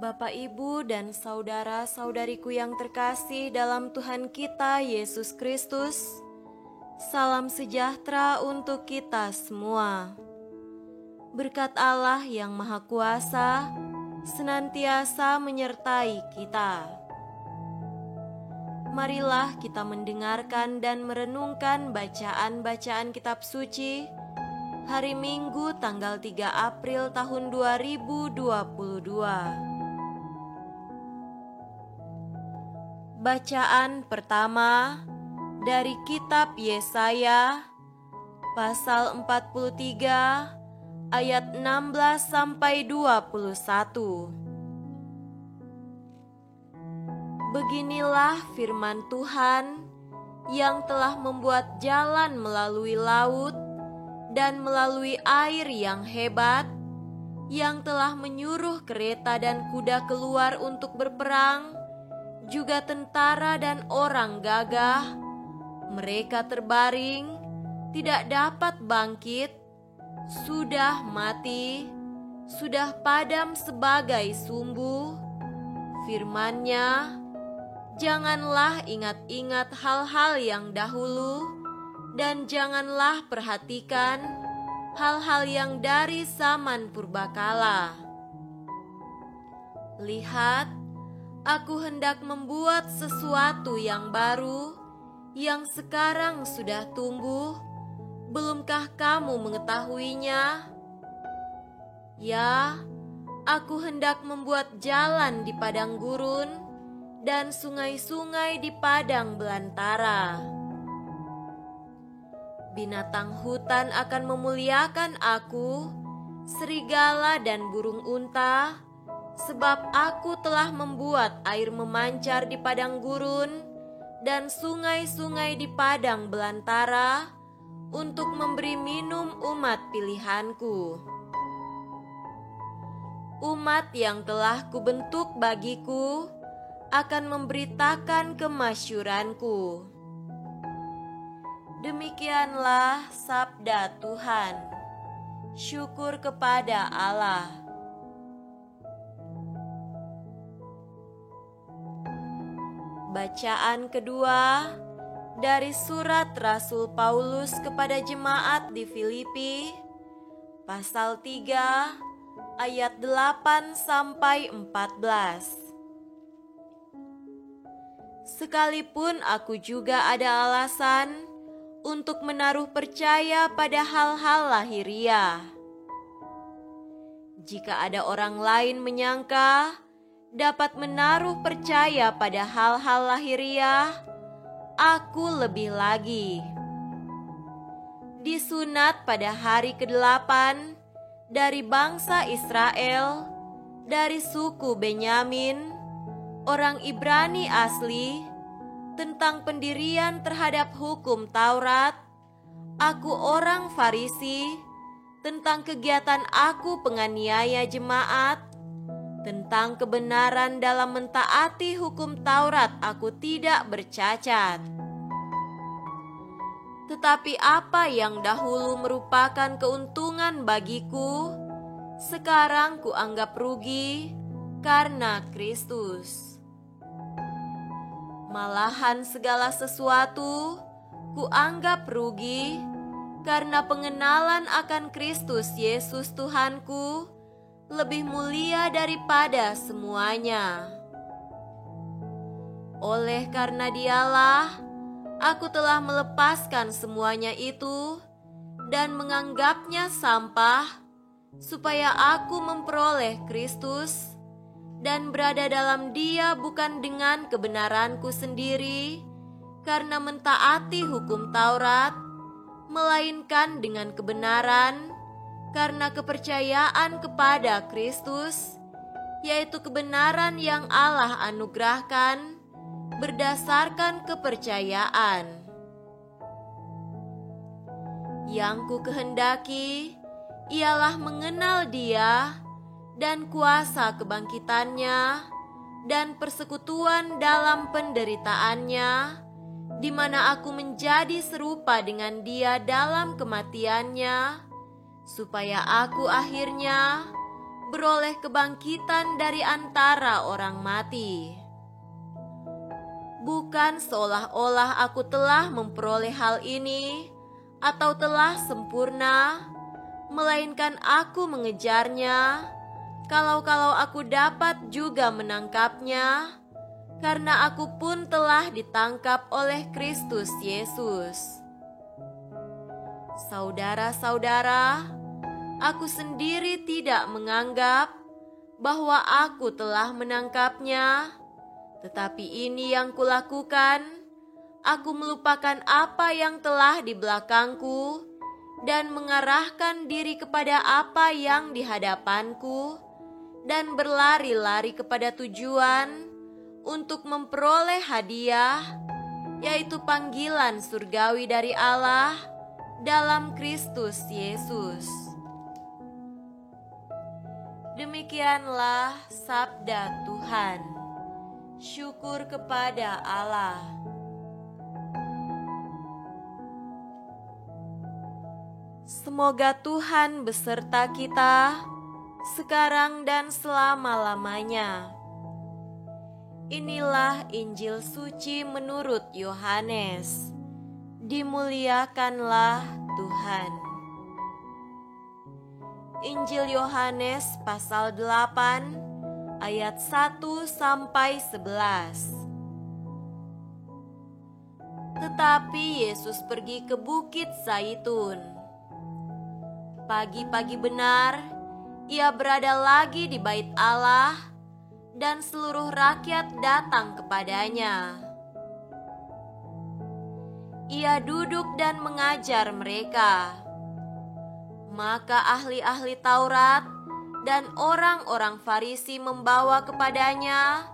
Bapak, Ibu, dan saudara-saudariku yang terkasih dalam Tuhan kita Yesus Kristus, salam sejahtera untuk kita semua. Berkat Allah yang Maha Kuasa senantiasa menyertai kita. Marilah kita mendengarkan dan merenungkan bacaan-bacaan kitab suci hari Minggu tanggal 3 April tahun 2022. Bacaan pertama dari kitab Yesaya pasal 43 ayat 16 sampai 21. Beginilah firman Tuhan yang telah membuat jalan melalui laut dan melalui air yang hebat, yang telah menyuruh kereta dan kuda keluar untuk berperang, juga tentara dan orang gagah. Mereka terbaring, tidak dapat bangkit, sudah mati, sudah padam sebagai sumbu. Firman-Nya, janganlah ingat-ingat hal-hal yang dahulu, dan janganlah perhatikan hal-hal yang dari zaman purbakala. Lihat, Aku hendak membuat sesuatu yang baru, yang sekarang sudah tumbuh. Belumkah kamu mengetahuinya? Ya, Aku hendak membuat jalan di padang gurun dan sungai-sungai di padang belantara. Binatang hutan akan memuliakan Aku, serigala dan burung unta, sebab Aku telah membuat air memancar di padang gurun dan sungai-sungai di padang belantara untuk memberi minum umat pilihan-Ku. Umat yang telah Kubentuk bagiku akan memberitakan kemasyuran-Ku. Demikianlah sabda Tuhan. Syukur kepada Allah. Bacaan kedua dari surat Rasul Paulus kepada jemaat di Filipi, pasal 3 ayat 8 sampai 14. Sekalipun aku juga ada alasan untuk menaruh percaya pada hal-hal lahiriah. Jika ada orang lain menyangka dapat menaruh percaya pada hal-hal lahiriah, aku lebih lagi. Disunat pada hari ke-8 dari bangsa Israel, dari suku Benyamin, orang Ibrani asli, tentang pendirian terhadap hukum Taurat. Aku orang Farisi, tentang kegiatan aku penganiaya jemaat. Tentang kebenaran dalam mentaati hukum Taurat aku tidak bercacat. Tetapi apa yang dahulu merupakan keuntungan bagiku, sekarang kuanggap rugi karena Kristus. Malahan segala sesuatu kuanggap rugi karena pengenalan akan Kristus Yesus Tuhanku lebih mulia daripada semuanya. Oleh karena Dialah, aku telah melepaskan semuanya itu dan menganggapnya sampah, supaya aku memperoleh Kristus dan berada dalam Dia bukan dengan kebenaranku sendiri karena mentaati hukum Taurat, melainkan dengan kebenaran karena kepercayaan kepada Kristus, yaitu kebenaran yang Allah anugerahkan berdasarkan kepercayaan. Yang ku kehendaki ialah mengenal Dia dan kuasa kebangkitannya dan persekutuan dalam penderitaannya, di mana aku menjadi serupa dengan Dia dalam kematiannya, supaya aku akhirnya beroleh kebangkitan dari antara orang mati. Bukan seolah-olah aku telah memperoleh hal ini atau telah sempurna, melainkan aku mengejarnya, kalau aku dapat juga menangkapnya, karena aku pun telah ditangkap oleh Kristus Yesus. Saudara-saudara, aku sendiri tidak menganggap bahwa aku telah menangkapnya, tetapi ini yang kulakukan, aku melupakan apa yang telah di belakangku dan mengarahkan diri kepada apa yang di hadapanku dan berlari-lari kepada tujuan untuk memperoleh hadiah, yaitu panggilan surgawi dari Allah dalam Kristus Yesus. Demikianlah sabda Tuhan. Syukur kepada Allah. Semoga Tuhan beserta kita sekarang dan selama-lamanya. Inilah Injil suci menurut Yohanes. Dimuliakanlah Tuhan. Injil Yohanes pasal 8 ayat 1 sampai 11. Tetapi Yesus pergi ke Bukit Zaitun. Pagi-pagi benar, ia berada lagi di bait Allah, dan seluruh rakyat datang kepadanya. Ia duduk dan mengajar mereka. Maka ahli-ahli Taurat dan orang-orang Farisi membawa kepadanya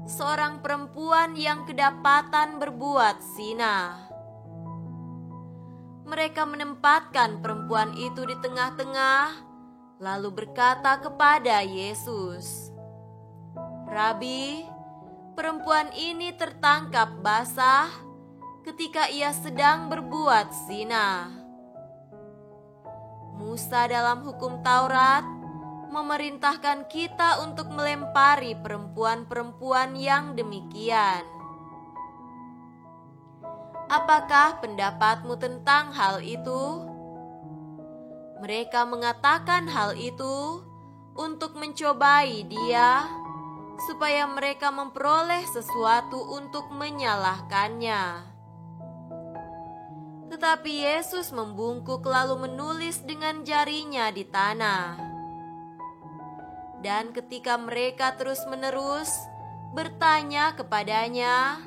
seorang perempuan yang kedapatan berbuat zina. Mereka menempatkan perempuan itu di tengah-tengah, lalu berkata kepada Yesus, "Rabi, perempuan ini tertangkap basah ketika ia sedang berbuat zina. Musa dalam hukum Taurat memerintahkan kita untuk melempari perempuan-perempuan yang demikian. Apakah pendapatmu tentang hal itu?" Mereka mengatakan hal itu untuk mencobai dia, supaya mereka memperoleh sesuatu untuk menyalahkannya. Tetapi Yesus membungkuk lalu menulis dengan jarinya di tanah. Dan ketika mereka terus-menerus bertanya kepadanya,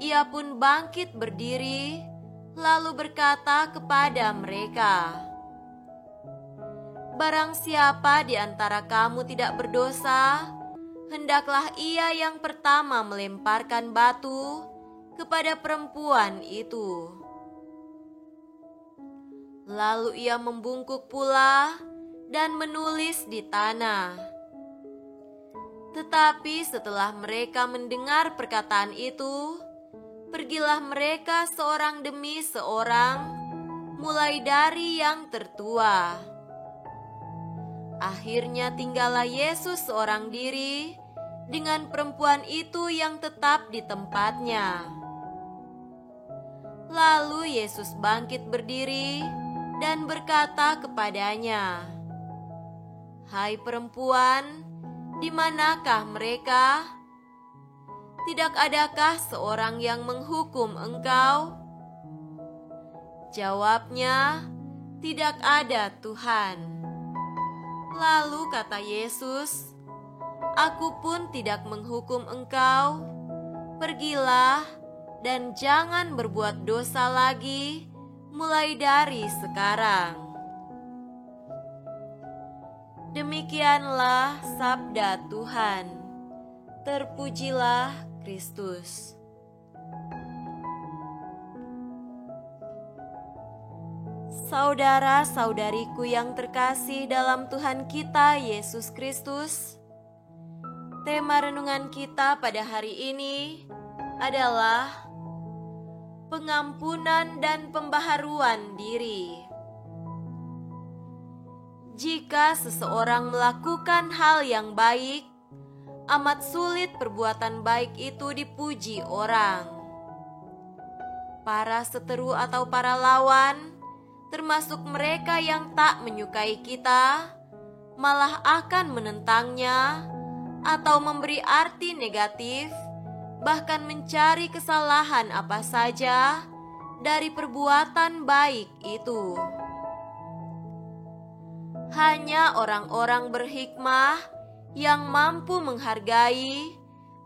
ia pun bangkit berdiri, lalu berkata kepada mereka, "Barang siapa di antara kamu tidak berdosa, hendaklah ia yang pertama melemparkan batu kepada perempuan itu." Lalu ia membungkuk pula dan menulis di tanah. Tetapi setelah mereka mendengar perkataan itu, pergilah mereka seorang demi seorang, mulai dari yang tertua. Akhirnya tinggallah Yesus seorang diri dengan perempuan itu yang tetap di tempatnya. Lalu Yesus bangkit berdiri dan berkata kepadanya, "Hai perempuan, di manakah mereka? Tidak adakah seorang yang menghukum engkau?" Jawabnya, "Tidak ada, Tuhan." Lalu kata Yesus, "Aku pun tidak menghukum engkau. Pergilah dan jangan berbuat dosa lagi mulai dari sekarang." Demikianlah sabda Tuhan. Terpujilah Kristus. Saudara-saudariku yang terkasih dalam Tuhan kita Yesus Kristus, tema renungan kita pada hari ini adalah pengampunan dan pembaharuan diri. Jika seseorang melakukan hal yang baik, amat sulit perbuatan baik itu dipuji orang. Para seteru atau para lawan, termasuk mereka yang tak menyukai kita, malah akan menentangnya atau memberi arti negatif, bahkan mencari kesalahan apa saja dari perbuatan baik itu. Hanya orang-orang berhikmah yang mampu menghargai,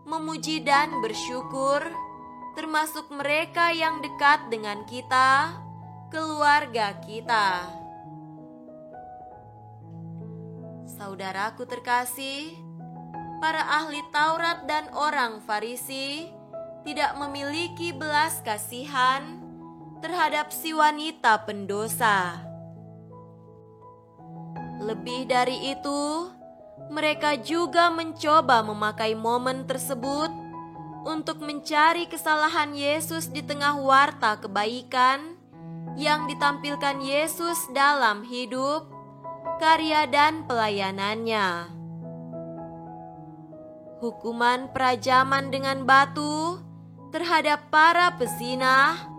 memuji dan bersyukur, termasuk mereka yang dekat dengan kita, keluarga kita. Saudaraku terkasih, para ahli Taurat dan orang Farisi tidak memiliki belas kasihan terhadap si wanita pendosa. Lebih dari itu, mereka juga mencoba memakai momen tersebut untuk mencari kesalahan Yesus di tengah warta kebaikan yang ditampilkan Yesus dalam hidup, karya dan pelayanannya. Hukuman perajaman dengan batu terhadap para pezinah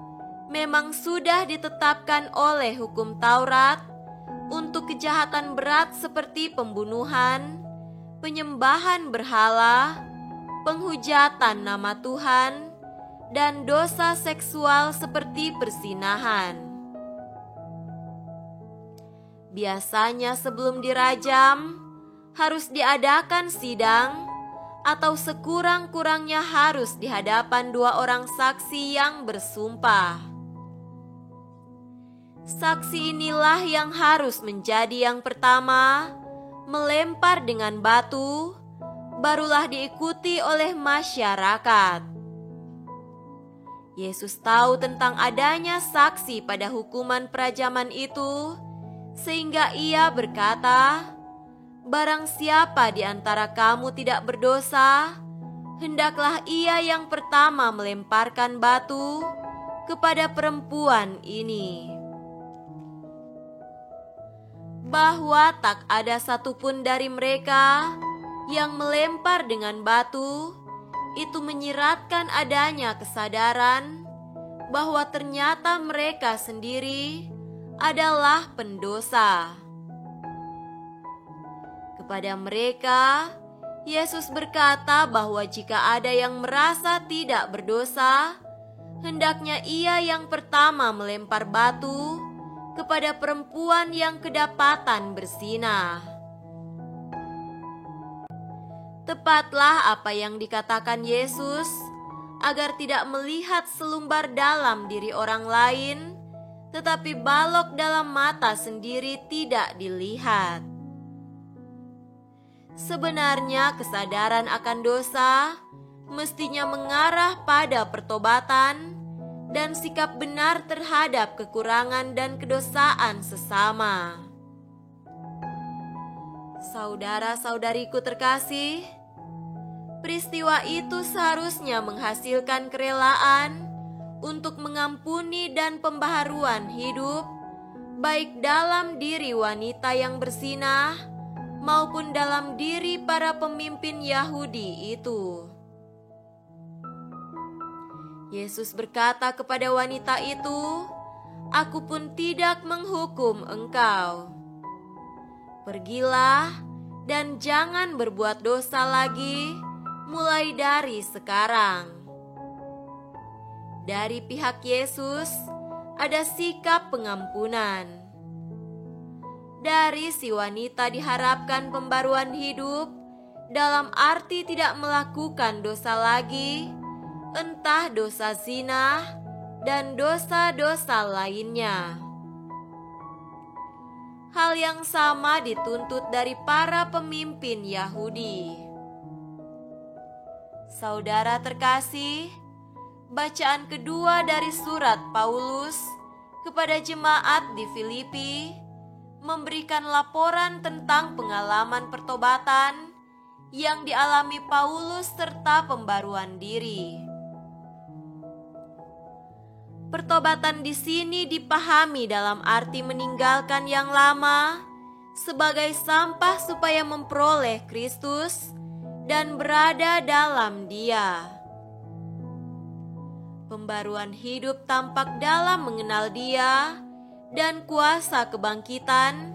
memang sudah ditetapkan oleh hukum Taurat untuk kejahatan berat seperti pembunuhan, penyembahan berhala, penghujatan nama Tuhan, dan dosa seksual seperti perzinahan. Biasanya sebelum dirajam, harus diadakan sidang atau sekurang-kurangnya harus di hadapan 2 orang saksi yang bersumpah. Saksi inilah yang harus menjadi yang pertama melempar dengan batu, barulah diikuti oleh masyarakat. Yesus tahu tentang adanya saksi pada hukuman perajaman itu, sehingga ia berkata, "Barang siapa di antara kamu tidak berdosa, hendaklah ia yang pertama melemparkan batu kepada perempuan ini." Bahwa tak ada satupun dari mereka yang melempar dengan batu, itu menyiratkan adanya kesadaran bahwa ternyata mereka sendiri adalah pendosa. Kepada mereka, Yesus berkata bahwa jika ada yang merasa tidak berdosa, hendaknya ia yang pertama melempar batu kepada perempuan yang kedapatan berzinah. Tepatlah apa yang dikatakan Yesus, agar tidak melihat selumbar dalam diri orang lain, tetapi balok dalam mata sendiri tidak dilihat. Sebenarnya kesadaran akan dosa mestinya mengarah pada pertobatan dan sikap benar terhadap kekurangan dan kedosaan sesama. Saudara-saudariku terkasih, peristiwa itu seharusnya menghasilkan kerelaan untuk mengampuni dan pembaharuan hidup, baik dalam diri wanita yang berzinah maupun dalam diri para pemimpin Yahudi itu. Yesus berkata kepada wanita itu, "Aku pun tidak menghukum engkau. Pergilah dan jangan berbuat dosa lagi mulai dari sekarang." Dari pihak Yesus ada sikap pengampunan. Dari si wanita diharapkan pembaruan hidup dalam arti tidak melakukan dosa lagi, entah dosa zina dan dosa-dosa lainnya. Hal yang sama dituntut dari para pemimpin Yahudi. Saudara terkasih, bacaan kedua dari surat Paulus kepada jemaat di Filipi memberikan laporan tentang pengalaman pertobatan yang dialami Paulus serta pembaruan diri. Pertobatan di sini dipahami dalam arti meninggalkan yang lama, sebagai sampah supaya memperoleh Kristus dan berada dalam Dia. Pembaruan hidup tampak dalam mengenal Dia dan kuasa kebangkitan,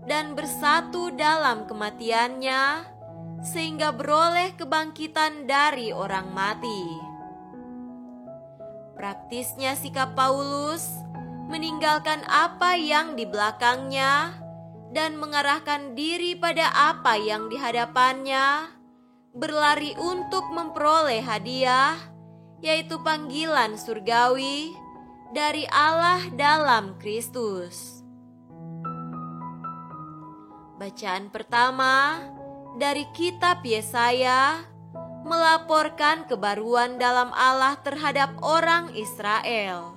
dan bersatu dalam kematiannya, sehingga beroleh kebangkitan dari orang mati. Praktisnya sikap Paulus meninggalkan apa yang di belakangnya dan mengarahkan diri pada apa yang di hadapannya, berlari untuk memperoleh hadiah, yaitu panggilan surgawi dari Allah dalam Kristus. Bacaan pertama dari kitab Yesaya melaporkan kebaruan dalam Allah terhadap orang Israel.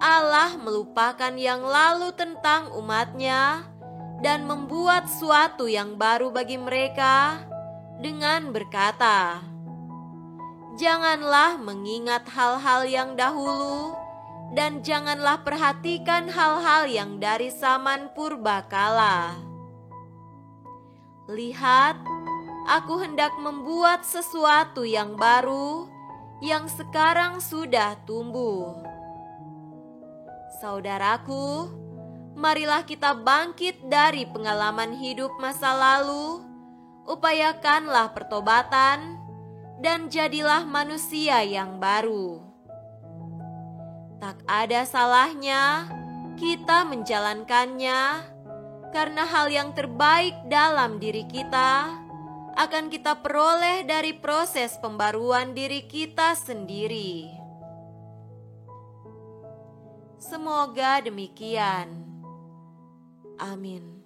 Allah melupakan yang lalu tentang umatnya dan membuat suatu yang baru bagi mereka dengan berkata, "Janganlah mengingat hal-hal yang dahulu, dan janganlah perhatikan hal-hal yang dari zaman purbakala. Lihat, aku hendak membuat sesuatu yang baru, yang sekarang sudah tumbuh." Saudaraku, marilah kita bangkit dari pengalaman hidup masa lalu, upayakanlah pertobatan, dan jadilah manusia yang baru. Tak ada salahnya kita menjalankannya, karena hal yang terbaik dalam diri kita akan kita peroleh dari proses pembaruan diri kita sendiri. Semoga demikian. Amin.